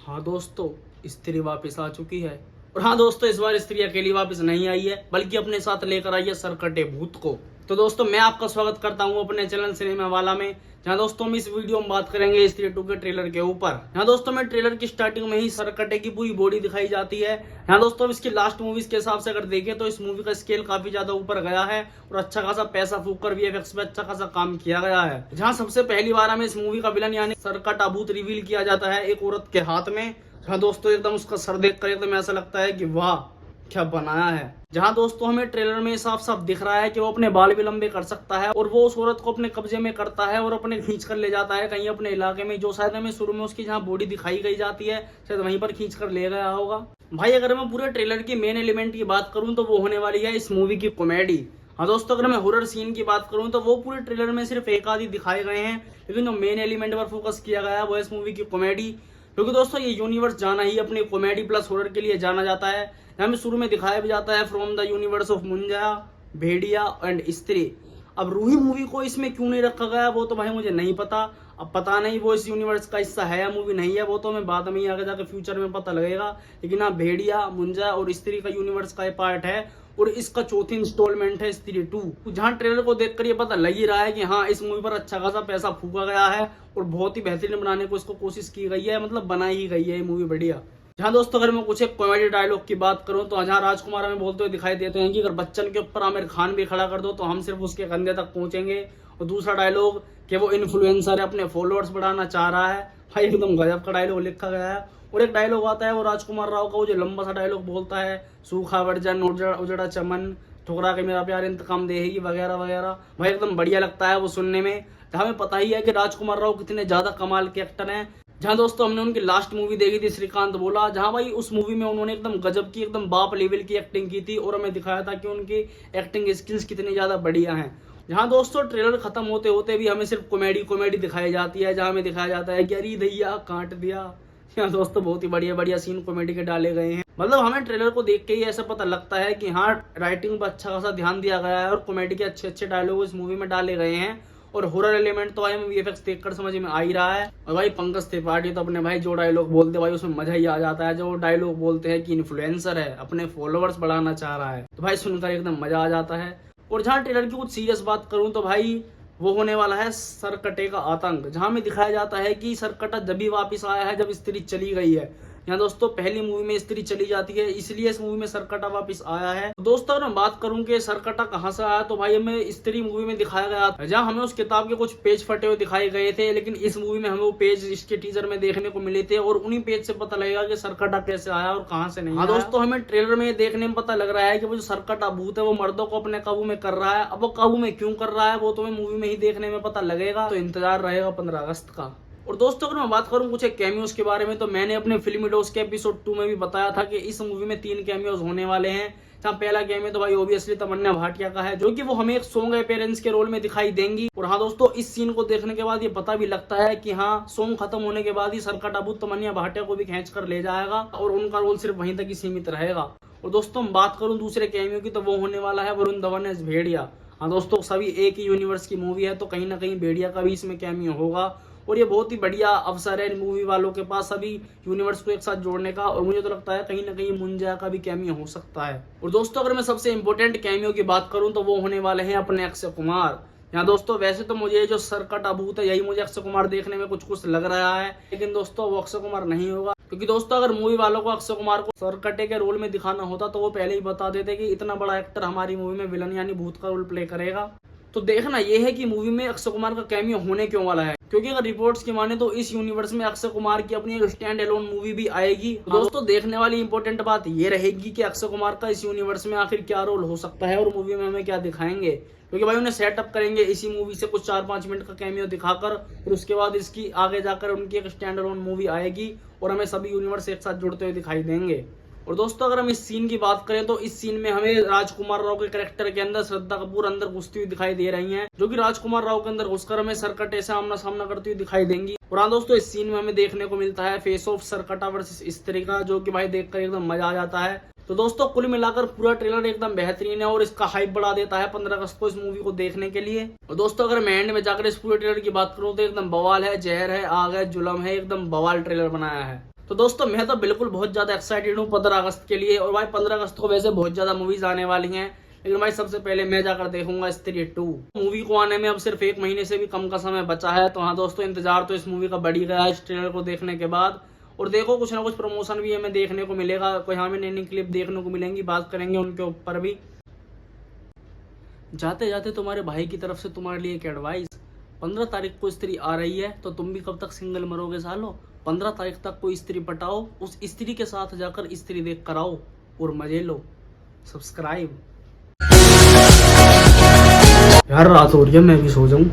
हाँ दोस्तों, स्त्री वापस आ चुकी है। और हाँ दोस्तों, इस बार स्त्री अकेली वापस नहीं आई है, बल्कि अपने साथ लेकर आई है सरकटे भूत को। तो दोस्तों, मैं आपका स्वागत करता हूँ अपने चैनल सिनेमा वाला में, जहाँ दोस्तों हम इस वीडियो में बात करेंगे स्त्री 2 के ट्रेलर के ऊपर। यहाँ दोस्तों में ट्रेलर की स्टार्टिंग में ही सरकटे की पूरी बॉडी दिखाई जाती है। यहाँ दोस्तों इसकी लास्ट मूवीज के हिसाब से अगर देखें तो इस मूवी का स्केल काफी ज्यादा ऊपर गया है और अच्छा खासा पैसा फूक कर वीएफएक्स पे अच्छा खासा काम किया गया है। जहाँ सबसे पहली बार हमें इस मूवी का विलन यानी सरकटा भूत रिवील किया जाता है एक औरत के हाथ में। हाँ दोस्तों, एकदम उसका सर देख कर एकदम ऐसा लगता है कि वाह क्या बनाया है। जहाँ दोस्तों हमें ट्रेलर में साफ साफ दिख रहा है कि वो अपने बाल भी लंबे कर सकता है और वो उस औरत को अपने कब्जे में करता है और अपने खींच कर ले जाता है कहीं अपने इलाके में, जो शायद हमें शुरू में उसकी जहाँ बॉडी दिखाई गई जाती है शायद वहीं पर खींच कर ले गया होगा। भाई अगर मैं पूरे ट्रेलर की मेन एलिमेंट की बात करूँ तो वो होने वाली है इस मूवी की कॉमेडी। हाँ दोस्तों, अगर मैं हॉरर सीन की बात करूं तो वो पूरे ट्रेलर में सिर्फ एक आधी दिखाए गए हैं, लेकिन जो मेन एलिमेंट पर फोकस किया गया है वो इस मूवी की कॉमेडी। क्योंकि दोस्तों ये यूनिवर्स जाना ही अपनी कॉमेडी प्लस हॉरर के लिए जाना जाता है। हमें शुरू में दिखाया भी जाता है from the universe of Munjya, Bhediya and Stree. अब रूही मूवी को इसमें क्यों नहीं रखा गया वो तो भाई मुझे नहीं पता। अब पता नहीं वो इस यूनिवर्स का हिस्सा है या मूवी नहीं है, वो तो हमें बाद में ही आगे जाकर फ्यूचर में पता लगेगा। लेकिन हाँ, भेड़िया, मुंजा और स्त्री का यूनिवर्स का पार्ट है और इसका चौथी इंस्टॉलमेंट है स्त्री 2। जहाँ ट्रेलर को देखकर ये पता लग ही रहा है कि हाँ, इस मूवी पर अच्छा खासा पैसा फूका गया है और बहुत ही बेहतरीन बनाने को इसको कोशिश की गई है, मतलब बनाई ही गई है ये मूवी बढ़िया। जहाँ दोस्तों अगर मैं कुछ एक कॉमेडी डायलॉग की बात करूं तो जहाँ राजकुमार हमें बोलते हुए दिखाई देते हैं कि अगर बच्चन के ऊपर आमिर खान भी खड़ा कर दो तो हम सिर्फ उसके कंधे तक पहुंचेंगे। और दूसरा डायलॉग कि वो इन्फ्लुएंसर है, अपने फॉलोअर्स बढ़ाना चाह रहा है। भाई एकदम गजब का डायलॉग लिखा गया है। और एक डायलॉग आता है वो राजकुमार राव का, वो जो लंबा सा डायलॉग बोलता है, सूखा वर्जन उजड़ा चमन ठुकरा के मेरा प्यार इंतकाम देगी वगैरह वगैरह। भाई एकदम बढ़िया लगता है वो सुनने में। हमें पता ही है कि राजकुमार राव कितने ज्यादा कमाल के एक्टर हैं। जहाँ दोस्तों हमने उनकी लास्ट मूवी देखी थी श्रीकांत बोला, जहाँ भाई उस मूवी में उन्होंने एकदम गजब की एकदम बाप लेवल की एक्टिंग की थी और हमें दिखाया था कि उनकी एक्टिंग स्किल्स कितनी ज्यादा बढ़िया हैं। जहाँ दोस्तों ट्रेलर खत्म होते होते भी हमें सिर्फ कॉमेडी दिखाई जाती है, जहाँ हमें दिखाया जाता है कि अरे दैया काट दिया। यहाँ दोस्तों बहुत ही बढ़िया बढ़िया सीन कॉमेडी के डाले गए हैं। मतलब हमें ट्रेलर को देख के ही ऐसा पता लगता है कि हाँ, राइटिंग पर अच्छा खासा ध्यान दिया गया है और कॉमेडी के अच्छे अच्छे डायलॉग इस मूवी में डाले गए हैं। और हॉरर एलिमेंट तो भाई वीएफएक्स देखकर समझ में आ ही रहा है। और भाई पंकज त्रिपाठी तो अपने भाई जो डायलॉग बोलते भाई उसमें मजा ही आ जाता है। जो डायलॉग बोलते हैं कि इन्फ्लुएंसर है, अपने फॉलोअर्स बढ़ाना चाह रहा है, तो भाई सुनकर एकदम मजा आ जाता है। और जहाँ ट्रेलर की कुछ सीरियस बात करूं तो भाई वो होने वाला है सरकटे का आतंक। जहां में दिखाया जाता है कि सरकटा जब भी वापस आया है जब स्त्री चली गई है। यहाँ दोस्तों पहली मूवी में स्त्री चली जाती है, इसलिए इस मूवी में सरकटा वापस आया है। दोस्तों अगर मैं बात करूं कि सरकटा कहां से आया तो भाई हमें स्त्री मूवी में दिखाया गया था, जहां हमें उस किताब के कुछ पेज फटे हुए दिखाए गए थे, लेकिन इस मूवी में हमें वो पेज इसके टीजर में देखने को मिले थे और उन्हीं पेज से पता लगेगा कि सरकटा कैसे आया और कहां से नहीं। हाँ दोस्तों, हमें ट्रेलर में देखने में पता लग रहा है कि वो जो सरकटा भूत है वो मर्दों को अपने काबू में कर रहा है। अब वो काबू में क्यों कर रहा है वो तो हमें मूवी में ही देखने में पता लगेगा, तो इंतजार रहेगा 15 अगस्त का। और दोस्तों अगर मैं बात करूं कुछ एक कैमियोज के बारे में तो मैंने अपने फिल्मी डोज के एपिसोड 2 में भी बताया था कि इस मूवी में 3 कैमियोज होने वाले हैं। जहाँ पहला कैमियो तो भाई ऑब्वियसली तमन्ना भाटिया का है, जो कि वो हमें एक सॉन्ग अपीयरेंस के रोल में दिखाई देंगी। और हाँ दोस्तों, इस सीन को देखने के बाद ये पता भी लगता है कि हाँ, सॉन्ग खत्म होने के बाद ही सरकटा भूत तमन्ना भाटिया को भी खींच कर ले जाएगा और उनका रोल सिर्फ वहीं तक ही सीमित रहेगा। और दोस्तों बात करूं दूसरे कैमियो की तो वो होने वाला है वरुण धवन एज भेड़िया। हाँ दोस्तों, सभी एक ही यूनिवर्स की मूवी है तो कहीं ना कहीं भेड़िया का भी इसमें कैमियो होगा और ये बहुत ही बढ़िया अवसर है मूवी वालों के पास सभी यूनिवर्स को एक साथ जोड़ने का। और मुझे तो लगता है कहीं ना कहीं मुंजा का भी कैमियो हो सकता है। और दोस्तों अगर मैं सबसे इंपॉर्टेंट कैमियो की बात करूं तो वो होने वाले हैं अपने अक्षय कुमार। यहाँ दोस्तों वैसे तो मुझे जो सरकटा भूत है यही मुझे अक्षय कुमार देखने में कुछ लग रहा है, लेकिन दोस्तों वो अक्षय कुमार नहीं होगा। क्योंकि दोस्तों अगर मूवी वालों को अक्षय कुमार को सरकटे के रोल में दिखाना होता तो वो पहले ही बता देते कि इतना बड़ा एक्टर हमारी मूवी में विलन यानी भूत का रोल प्ले करेगा। तो देखना ये है कि मूवी में अक्षय कुमार का कैमियो होने क्यों वाला है, क्योंकि अगर रिपोर्ट्स की माने तो इस यूनिवर्स में अक्षय कुमार की अपनी एक स्टैंड अलोन मूवी भी आएगी। दोस्तों देखने वाली इंपॉर्टेंट बात ये रहेगी कि अक्षय कुमार का इस यूनिवर्स में आखिर क्या रोल हो सकता है और मूवी में हमें क्या दिखाएंगे। क्योंकि भाई उन्हें सेटअप करेंगे इसी मूवी से कुछ 4-5 मिनट का कैमियो दिखाकर और उसके बाद इसकी आगे जाकर उनकी एक स्टैंड अलोन मूवी आएगी और हमें सभी यूनिवर्स एक साथ जुड़ते हुए दिखाई देंगे। और दोस्तों अगर हम इस सीन की बात करें तो इस सीन में हमें राजकुमार राव के कैरेक्टर के अंदर श्रद्धा कपूर अंदर घुसती हुई दिखाई दे रही हैं, जो कि राजकुमार राव के अंदर घुसकर हमें सरकटे से आमना सामना करती हुई दिखाई देंगी। और हाँ दोस्तों, इस सीन में हमें देखने को मिलता है फेस ऑफ सरकटा वर्सेस स्त्री का, जो कि भाई देखकर एकदम मजा आ जाता है। तो दोस्तों कुल मिलाकर पूरा ट्रेलर एकदम बेहतरीन है और इसका हाइप बढ़ा देता है 15 अगस्त को इस मूवी को देखने के लिए। और दोस्तों अगर मैं एंड में जाकर इस पूरे ट्रेलर की बात करूं तो एकदम बवाल है, जहर है, आग है, जुलम है, एकदम बवाल ट्रेलर बनाया है। तो दोस्तों मैं तो बिल्कुल बहुत ज़्यादा एक्साइटेड हूँ 15 अगस्त के लिए। और भाई 15 अगस्त को वैसे बहुत ज़्यादा मूवीज आने वाली हैं, लेकिन भाई सबसे पहले मैं जाकर देखूंगा स्त्री 2। मूवी को आने में अब सिर्फ 1 महीने से भी कम का समय बचा है। तो हाँ दोस्तों, इंतजार तो इस मूवी का बढ़ ही गया है इस ट्रेलर को देखने के बाद। और देखो कुछ ना कुछ प्रमोशन भी हमें देखने को मिलेगा, कोई हमें नई नई क्लिप देखने को मिलेंगी, बात करेंगे उनके ऊपर भी। जाते जाते तुम्हारे भाई की तरफ से तुम्हारे लिए एक एडवाइस, 15 तारीख को स्त्री आ रही है, तो तुम भी कब तक सिंगल मरोगे सालो। 15 तारीख तक कोई स्त्री पटाओ, उस स्त्री के साथ जाकर स्त्री देख कर आओ और मजे लो। सब्सक्राइब। यार रात हो रही है, मैं भी सो जाऊं।